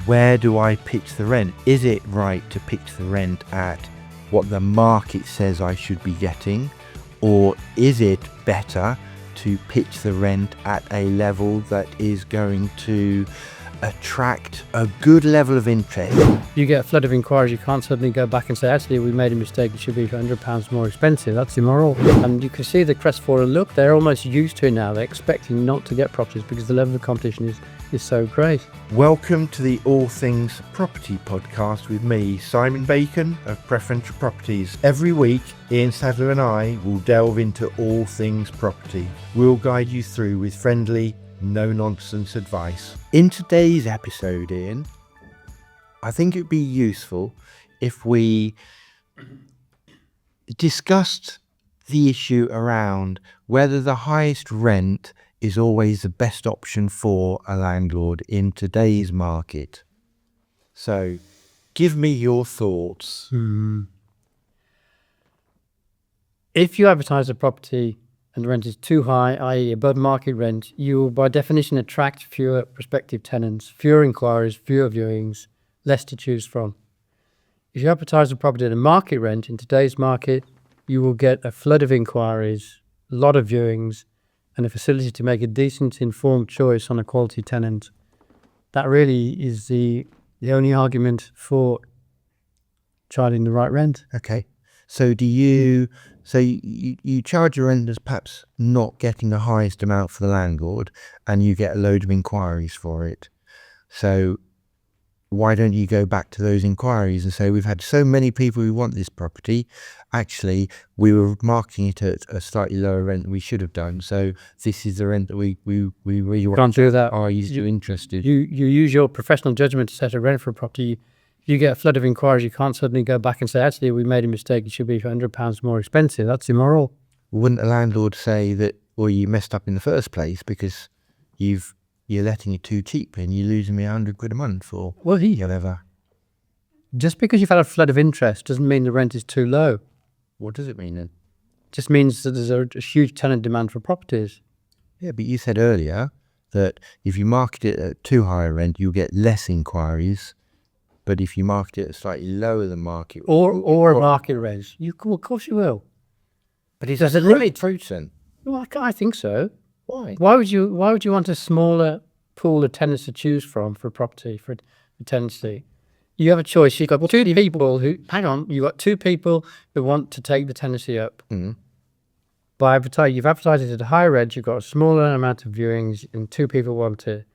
where do I pitch the rent? Is it right to pitch the rent at what the market says I should be getting? Or is it better to pitch the rent at a level that is going to attract a good level of interest? You get a flood of inquiries, you can't suddenly go back and say, actually, we made a mistake, it should be £100 more expensive. That's immoral. And you can see the crestfallen look. They're almost used to it now. They're expecting not to get properties because the level of competition is so great. Welcome to the All Things Property podcast with me, Simon Bacon of Preferential Properties. Every week, Ian Sadler and I will delve into all things property. We'll guide you through with friendly, no-nonsense advice. In today's episode, Ian, I think it'd be useful if we discussed the issue around whether the highest rent is always the best option for a landlord in today's market. So, give me your thoughts. If you advertise a property and the rent is too high, i.e. above market rent, you will by definition attract fewer prospective tenants, fewer inquiries, fewer viewings, less to choose from. If you advertise a property at a market rent in today's market, you will get a flood of inquiries, a lot of viewings, and a facility to make a decent, informed choice on a quality tenant. That really is the only argument for charging the right rent. Okay. So you charge your rent as perhaps not getting the highest amount for the landlord, and you get a load of inquiries for it. So why don't you go back to those inquiries and say, we've had so many people who want this property. Actually, we were marketing it at a slightly lower rent than we should have done. So this is the rent that we really want. Can't do that. Are you interested? You use your professional judgment to set a rent for a property. If you get a flood of inquiries, you can't suddenly go back and say, actually, we made a mistake, it should be £100 more expensive. That's immoral. Wouldn't a landlord say that, well, you messed up in the first place because you're letting it too cheap and you're losing me £100 a month or whatever? Just because you've had a flood of interest doesn't mean the rent is too low. What does it mean then? Just means that there's a huge tenant demand for properties. Yeah, but you said earlier that if you market it at too high a rent, you'll get less inquiries. But if you market it at slightly lower than market or a market rent, of course you will. But it doesn't limit fruits then. Well, I think so. Why? Why would you want a smaller pool of tenants to choose from for a property, for a tenancy? You have a choice. You've got two people who want to take the tenancy up. Mm. You've advertised it at a higher rent, you've got a smaller amount of viewings, and two people want it.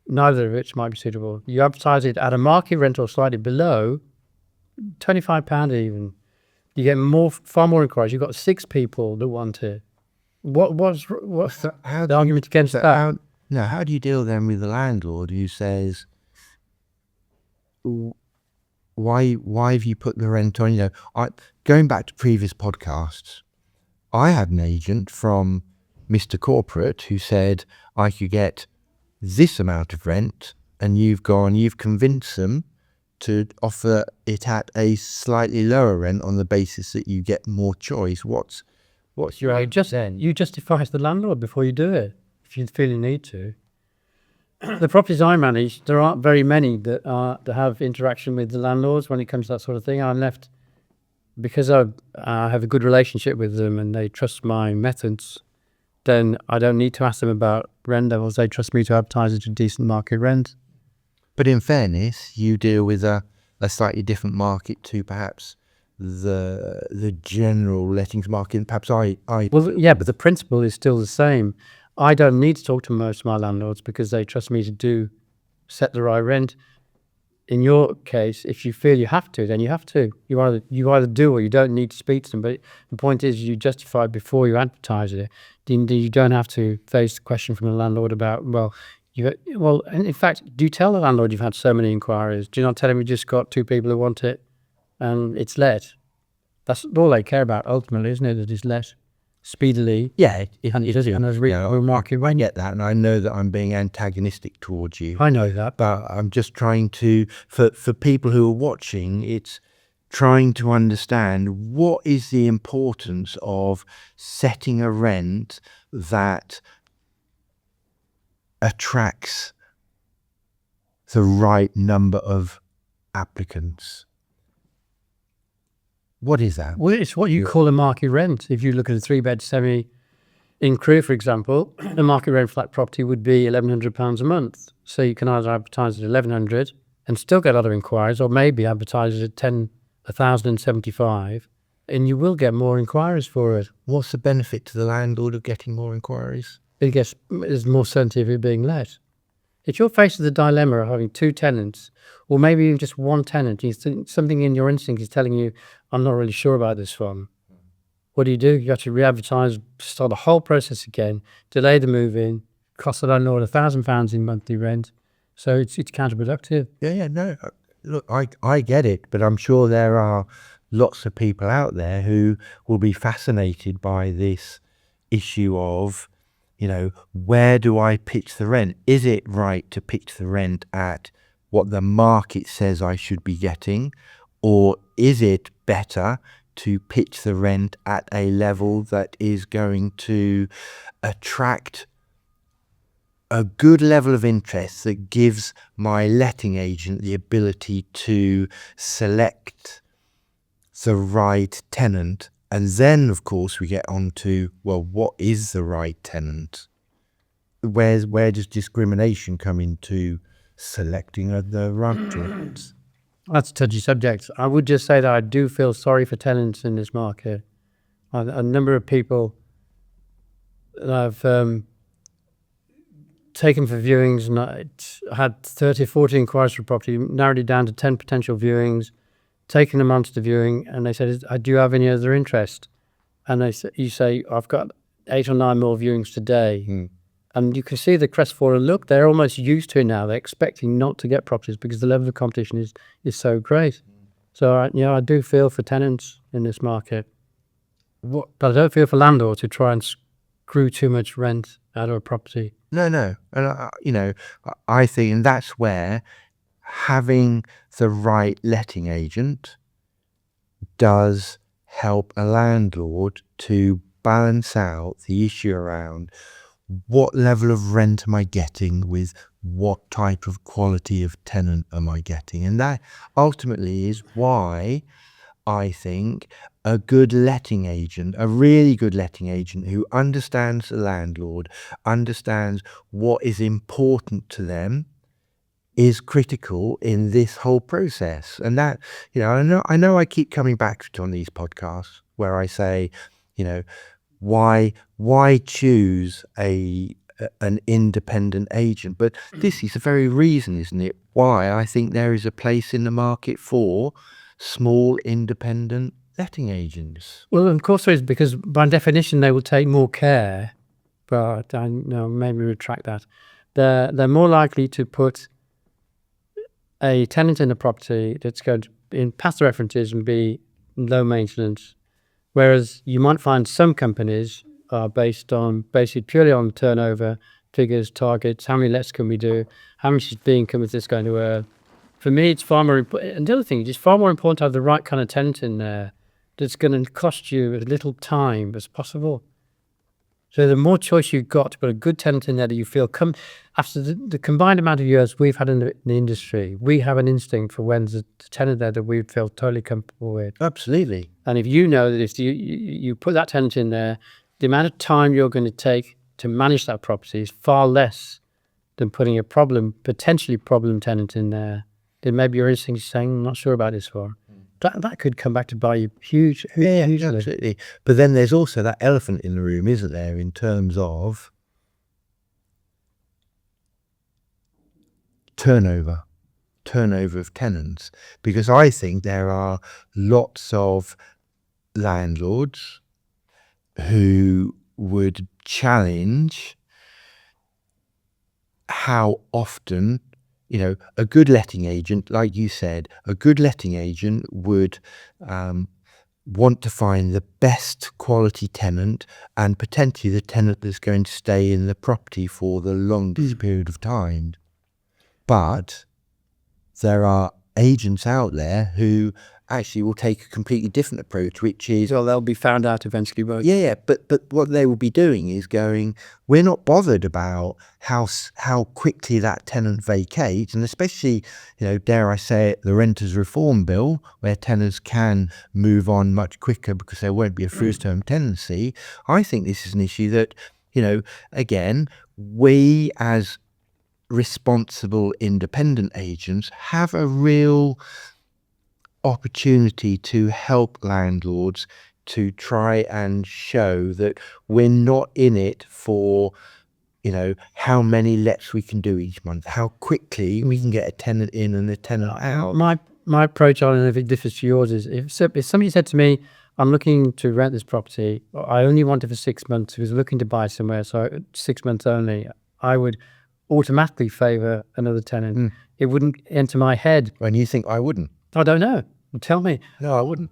Neither of which might be suitable. You advertise it at a market rent or slightly below, £25 even. You get far more inquiries. You've got 6 people that want it. What's the argument against that? How do you deal then with the landlord who says, why have you put the rent on? Going back to previous podcasts, I had an agent from Mr. Corporate who said I could get this amount of rent, and you've convinced them to offer it at a slightly lower rent on the basis that you get more choice. What's your argument then? You justify as the landlord before you do it, if you feel you need to. The properties I manage, there aren't very many that have interaction with the landlords when it comes to that sort of thing. I'm left, because I have a good relationship with them and they trust my methods, then I don't need to ask them about rent levels. They trust me to advertise at a decent market rent. But in fairness, you deal with a slightly different market to perhaps the general lettings market. Perhaps Well, yeah, but the principle is still the same. I don't need to talk to most of my landlords because they trust me to set the right rent. In your case, if you feel you have to, then you have to. You either do or you don't need to speak to them. But the point is, you justify it before you advertise it. You don't have to face the question from the landlord about, and in fact, do you tell the landlord you've had so many inquiries? Do you not tell him you just got 2 people who want it and it's let? That's all they care about ultimately, isn't it? That it's let speedily. Yeah, And it does. And there's real market rent. I get that, and I know that I'm being antagonistic towards you. I know that. But I'm just trying to, for people who are watching, it's trying to understand what is the importance of setting a rent that attracts the right number of applicants. What is that? Well, it's what you call a market rent. If you look at a 3-bed semi in Crewe, for example, a market rent flat property would be £1,100 a month. So you can either advertise at 1,100 and still get other inquiries, or maybe advertise it at 1,075, and you will get more inquiries for it. What's the benefit to the landlord of getting more inquiries? There's more certainty of it being let. If you're faced with the dilemma of having 2 tenants, or maybe even just one tenant, something in your instinct is telling you, I'm not really sure about this one. What do? You have to re-advertise, start the whole process again, delay the move-in, cost the landlord £1,000 in monthly rent. So it's counterproductive. No. Look, I get it, but I'm sure there are lots of people out there who will be fascinated by this issue of, where do I pitch the rent? Is it right to pitch the rent at what the market says I should be getting? Or is it better to pitch the rent at a level that is going to attract a good level of interest that gives my letting agent the ability to select the right tenant? And then, of course, we get on to, well, what is the right tenant? Where does discrimination come into selecting the right tenants? That's a touchy subject. I would just say that I do feel sorry for tenants in this market. A number of people that I've taken for viewings, and I had 30 or 40 inquiries for property, narrowed it down to 10 potential viewings, taken them onto the viewing, and they said, do you have any other interest? And you say, I've got 8 or 9 more viewings today. And you can see the crestfallen look. They're almost used to it now. They're expecting not to get properties because the level of competition is so great. So, I do feel for tenants in this market. But I don't feel for landlords who try and screw too much rent out of a property. No. And, I think, and that's where having the right letting agent does help a landlord to balance out the issue around what level of rent am I getting with what type of quality of tenant am I getting. And that ultimately is why I think a good letting agent, a really good letting agent who understands the landlord, understands what is important to them, is critical in this whole process. And that, I know I keep coming back to on these podcasts where I say, why choose an independent agent? But this is the very reason, isn't it, why I think there is a place in the market for small independent letting agents. Well, of course there is, because by definition they will take more care. But maybe retract that. They're more likely to put a tenant in a property that's going to pass the references and be low maintenance. Whereas you might find some companies are based purely on turnover, figures, targets, how many lets can we do, how much fee income is this going to earn. For me, it's far more important. And the other thing, it's far more important to have the right kind of tenant in there that's going to cost you as little time as possible. So the more choice you've got to put a good tenant in there that you feel after the combined amount of years we've had in the industry, we have an instinct for when there's a tenant there that we feel totally comfortable with. Absolutely. And if you know that if you put that tenant in there, the amount of time you're going to take to manage that property is far less than putting a potentially problem tenant in there. Then maybe your instinct is saying, I'm not sure about this one. That could come back to buy you hugely. Absolutely. But then there's also that elephant in the room, isn't there, in terms of turnover of tenants. Because I think there are lots of landlords who would challenge how often, a good letting agent, like you said, a good letting agent would want to find the best quality tenant and potentially the tenant that's going to stay in the property for the longest period of time. But there are agents out there who actually will take a completely different approach, which is, So they'll be found out eventually, won't they? yeah, but what they will be doing is going, we're not bothered about how quickly that tenant vacates, and especially, dare I say it, the Renters Reform Bill, where tenants can move on much quicker because there won't be a first-term tenancy. I think this is an issue that, again, we as responsible independent agents have a real opportunity to help landlords to try and show that we're not in it for how many lets we can do each month, how quickly we can get a tenant in and a tenant out. My approach on it, if it differs to yours, is if somebody said to me, I'm looking to rent this property, I only want it for 6 months, who's looking to buy somewhere, so 6 months only, I would automatically favour another tenant. It wouldn't enter my head. When you think I wouldn't? I don't know. Tell me. No, I wouldn't.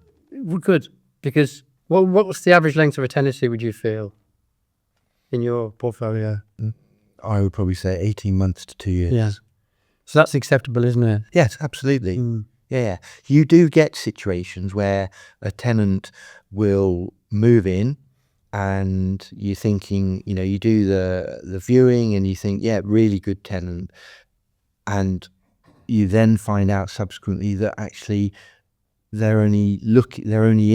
Good, because what was the average length of a tenancy, would you feel, in your portfolio? I would probably say 18 months to 2 years. Yeah. So that's acceptable, isn't it? Yes, absolutely. Yeah. You do get situations where a tenant will move in and you're thinking, you do the viewing and you think, yeah, really good tenant. And you then find out subsequently that actually they're only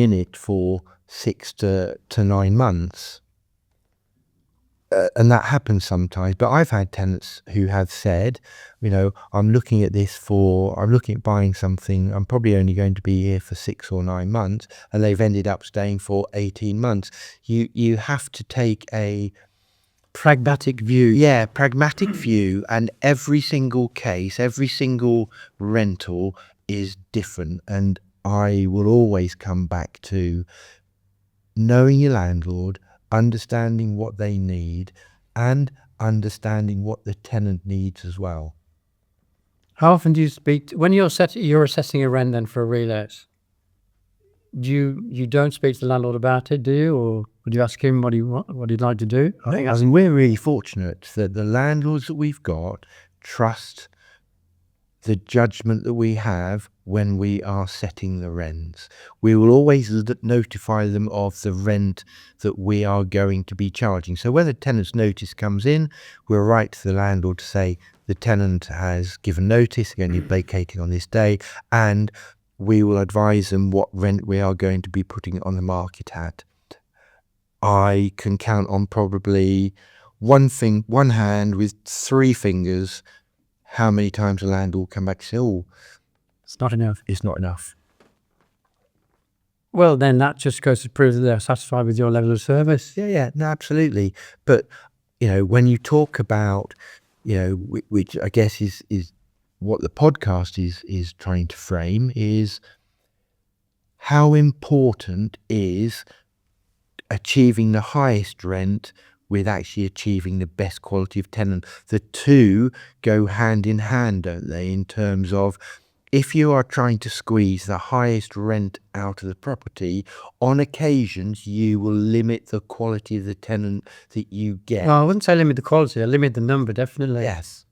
in it for 6 to 9 months. And that happens sometimes, but I've had tenants who have said, I'm looking at buying something, I'm probably only going to be here for 6 or 9 months, and they've ended up staying for 18 months. You have to take a Pragmatic view. Yeah, pragmatic view, and every single case, every single rental is different, and I will always come back to knowing your landlord, understanding what they need, and understanding what the tenant needs as well. How often do you speak when you're assessing a rent then for a relet? You don't speak to the landlord about it, do you, or would you ask him what he'd like to do? We're really fortunate that the landlords that we've got trust the judgment that we have when we are setting the rents. We will always notify them of the rent that we are going to be charging. So when the tenant's notice comes in, we'll write to the landlord to say the tenant has given notice, they're going to be vacating on this day, and we will advise them what rent we are going to be putting it on the market at. I can count on probably one hand with 3 fingers how many times a landlord will come back and say, oh, It's not enough. it's not enough. Well, then that just goes to prove that they're satisfied with your level of service. Yeah, no, absolutely. But, when you talk about, which I guess is what the podcast is trying to frame, is how important is achieving the highest rent with actually achieving the best quality of tenant. The two go hand in hand, don't they, in terms of if you are trying to squeeze the highest rent out of the property, on occasions you will limit the quality of the tenant that you get. Well, I wouldn't say limit the quality, I limit the number, definitely. Yes.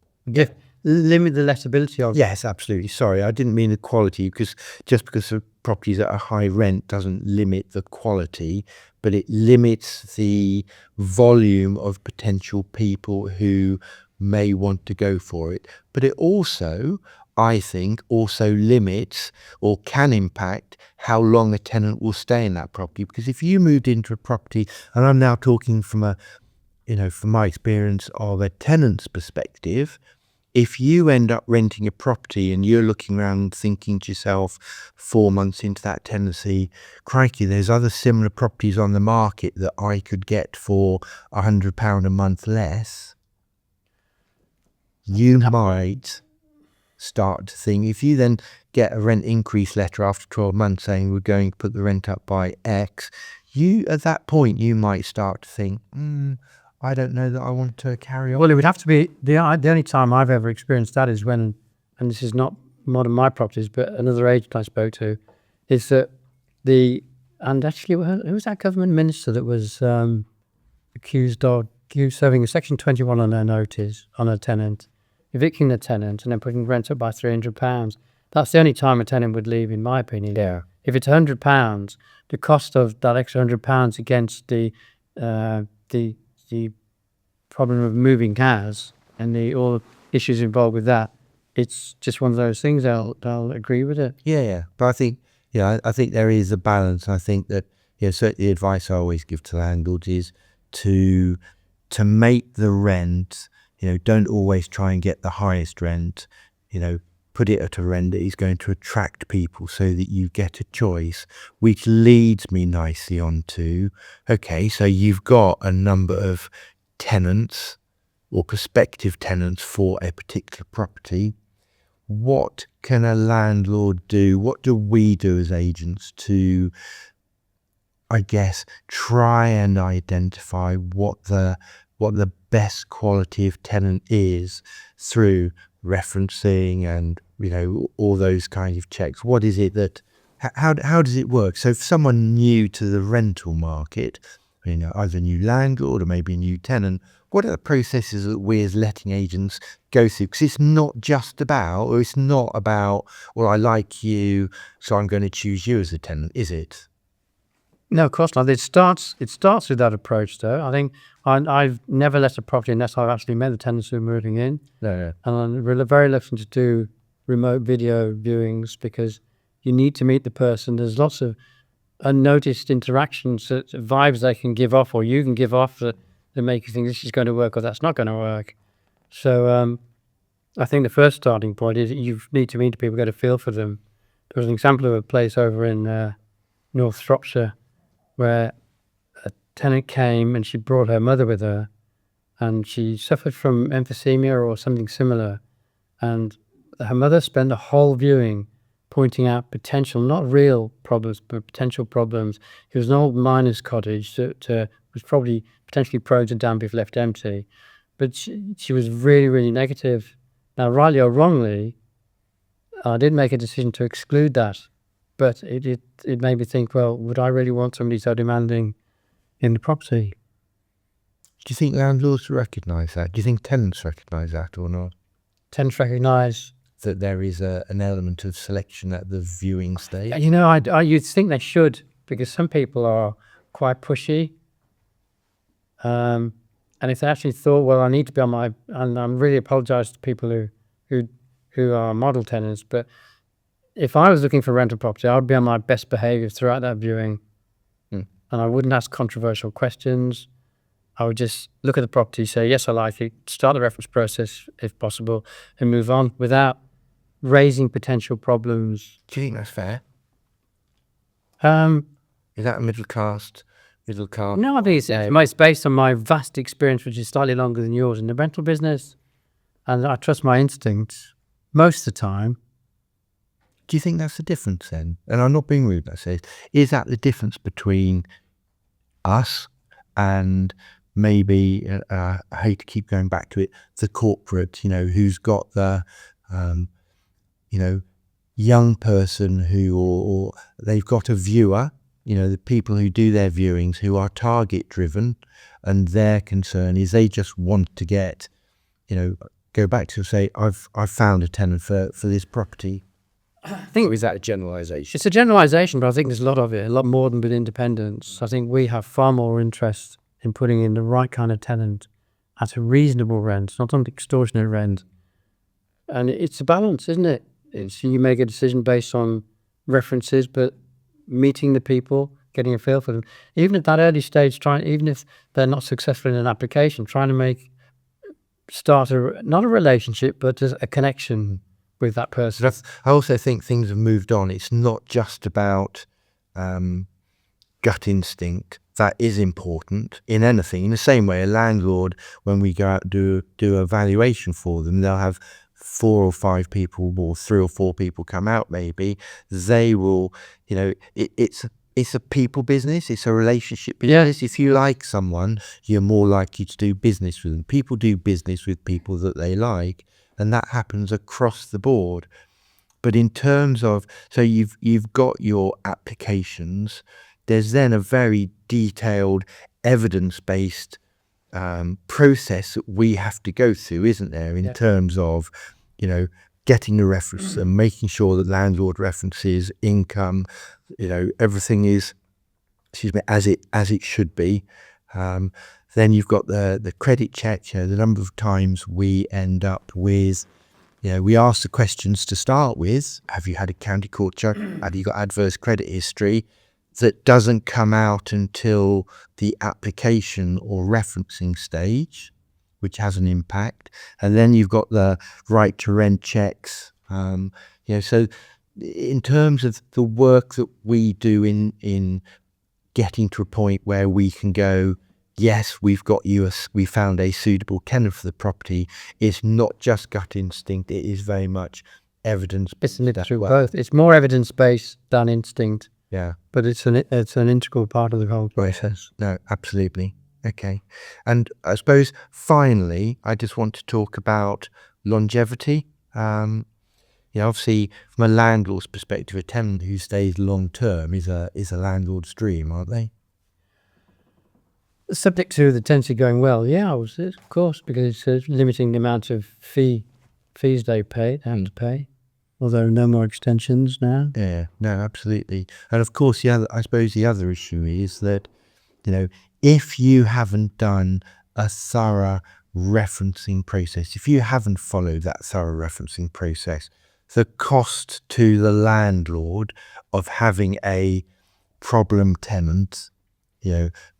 Limit the lettability of it. Yes, absolutely. Sorry, I didn't mean the quality, because just because the property is at a high rent doesn't limit the quality, but it limits the volume of potential people who may want to go for it. But it also, I think, limits or can impact how long a tenant will stay in that property. Because if you moved into a property, and I'm now talking from from my experience of a tenant's perspective, if you end up renting a property and you're looking around thinking to yourself 4 months into that tenancy, crikey, there's other similar properties on the market that I could get for £100 a month less, you might start to think, if you then get a rent increase letter after 12 months saying we're going to put the rent up by X, at that point you might start to think, I don't know that I want to carry on. Well, it would have to be, the only time I've ever experienced that is when, and this is not one of my properties, but another agent I spoke to, is that and actually, who was that government minister that was accused of serving a Section 21 on their notice on a tenant, evicting the tenant and then putting rent up by £300? That's the only time a tenant would leave, in my opinion. Yeah. If it's £100, the cost of that extra £100 against the problem of moving house and all the issues involved with that, it's just one of those things. I'll agree with it. Yeah. But I think, I think there is a balance. I think that, certainly the advice I always give to landlords is to make the rent, don't always try and get the highest rent, put it at a rent that is going to attract people so that you get a choice, which leads me nicely on to, okay, so you've got a number of tenants or prospective tenants for a particular property. What can a landlord do? What do we do as agents to, I guess, try and identify what the best quality of tenant is through referencing and all those kinds of checks? What is it that how does it work? So if someone new to the rental market, either a new landlord or maybe a new tenant, what are the processes that we as letting agents go through? Because it's not about, well, I like you, so I'm going to choose you as a tenant, is it? No, of course not. It starts with that approach, though. I think I've never let a property unless I've actually met the tenants who are moving in. No. And I'm very reluctant to do remote video viewings because you need to meet the person. There's lots of unnoticed interactions, vibes they can give off, or you can give off that make you think this is going to work or that's not going to work. So I think the first starting point is you need to meet people, get a feel for them. There was an example of a place over in North Shropshire where a tenant came and she brought her mother with her, and she suffered from emphysema or something similar, and her mother spent the whole viewing pointing out potential, not real problems, but potential problems. It was an old miner's cottage that was probably potentially prone to damp if left empty, but she was really, really negative. Now, rightly or wrongly, I did make a decision to exclude that, but it made me think, well, would I really want somebody so demanding in the property? Do you think landlords recognise that? Do you think tenants recognise that or not? Tenants recognise that there is an element of selection at the viewing stage? You'd think they should, because some people are quite pushy. And if they actually thought, well, I need to be on my, and I'm really apologise to people who are model tenants, but if I was looking for rental property, I would be on my best behaviour throughout that viewing. And I wouldn't ask controversial questions. I would just look at the property, say, yes, I like it, start the reference process if possible, and move on without raising potential problems. Do you think that's fair? Is that a middle class? No, I think it's based on my vast experience, which is slightly longer than yours in the rental business, and I trust my instincts most of the time. Do you think that's the difference then? And I'm not being rude, I say, is that the difference between us and maybe, I hate to keep going back to it, the corporate, who's got the, young person who, or they've got a viewer, the people who do their viewings who are target driven, and their concern is they just want to get, go back to say, I've found a tenant for this property. I think, or is that a generalisation? It's a generalisation, but I think there's a lot of it, a lot more than with independents. I think we have far more interest in putting in the right kind of tenant at a reasonable rent, not an extortionate rent. And it's a balance, isn't it? You make a decision based on references, but meeting the people, getting a feel for them. Even at that early stage, even if they're not successful in an application, trying to start not a relationship, but a connection with that person. I also think things have moved on. It's not just about gut instinct. That is important in anything. In the same way, a landlord, when we go out and do a valuation for them, they'll have 4 or 5 people or 3 or 4 people come out maybe. They will, it's a people business. It's a relationship business. If you like someone, you're more likely to do business with them. People do business with people that they like, and that happens across the board. But in terms of, so you've got your applications, there's then a very detailed evidence-based process that we have to go through, isn't there, in terms of, getting the reference and making sure that landlord references income, everything is, as it should be. Then you've got the credit check. The number of times we end up with, we ask the questions to start with. Have you had a county court judge? Have you got adverse credit history? That doesn't come out until the application or referencing stage, which has an impact. And then you've got the right to rent checks. So in terms of the work that we do in getting to a point where we can go, yes, we found a suitable tenant for the property, it's not just gut instinct, it is very much evidence. Isn't it through both? It's more evidence-based than instinct. Yeah. But it's an integral part of the whole process. No, absolutely. Okay. And I suppose finally, I just want to talk about longevity. Obviously from a landlord's perspective, a tenant who stays long term is a landlord's dream, aren't they? Subject to the tenancy going well, yeah, of course, because it's limiting the amount of fees they have to pay. Although no more extensions now. Yeah, no, absolutely. And of course, I suppose the other issue is that, if you haven't done a thorough referencing process, if you haven't followed that thorough referencing process, the cost to the landlord of having a problem tenant,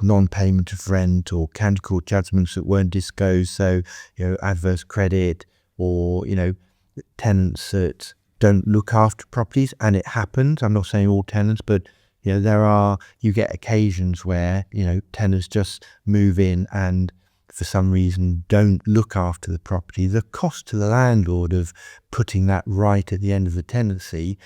non-payment of rent or county court judgments that weren't disclosed, so, adverse credit or, tenants that don't look after properties, and it happens. I'm not saying all tenants, but you get occasions where tenants just move in and for some reason don't look after the property. The cost to the landlord of putting that right at the end of the tenancy,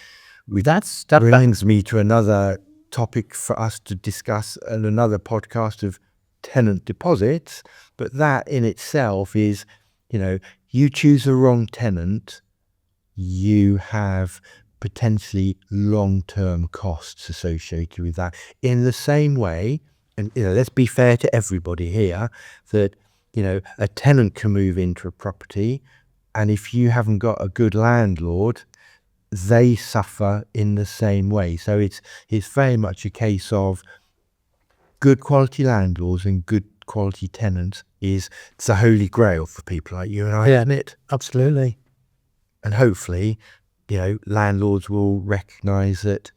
that brings me to another topic for us to discuss and another podcast of tenant deposits. But that in itself is, you choose the wrong tenant, you have potentially long-term costs associated with that. In the same way, and let's be fair to everybody here, that a tenant can move into a property, and if you haven't got a good landlord, they suffer in the same way. So it's very much a case of good quality landlords and good quality tenants it's the holy grail for people like you and I, isn't it? Absolutely. And hopefully, landlords will recognise that,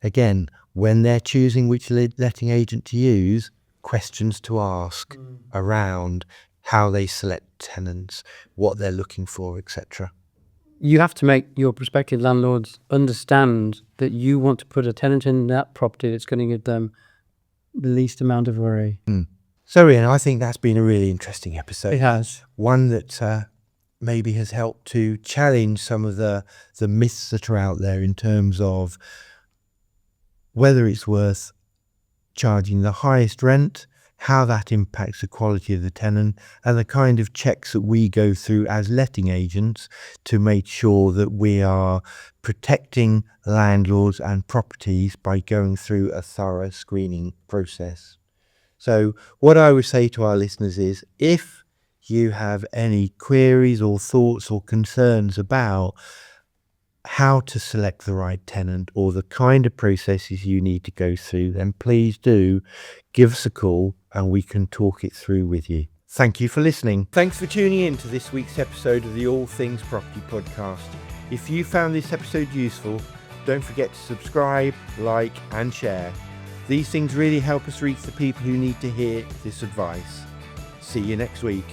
again, when they're choosing which letting agent to use, questions to ask around how they select tenants, what they're looking for, etc. You have to make your prospective landlords understand that you want to put a tenant in that property that's going to give them the least amount of worry. So, Ian, I think that's been a really interesting episode. It has. One that maybe has helped to challenge some of the myths that are out there in terms of whether it's worth charging the highest rent, how that impacts the quality of the tenant, and the kind of checks that we go through as letting agents to make sure that we are protecting landlords and properties by going through a thorough screening process. So what I would say to our listeners is, if you have any queries or thoughts or concerns about how to select the right tenant or the kind of processes you need to go through, then please do give us a call and we can talk it through with you. Thank you for listening. Thanks for tuning in to this week's episode of the All Things Property podcast. If you found this episode useful, don't forget to subscribe, like and share. These things really help us reach the people who need to hear this advice. See you next week.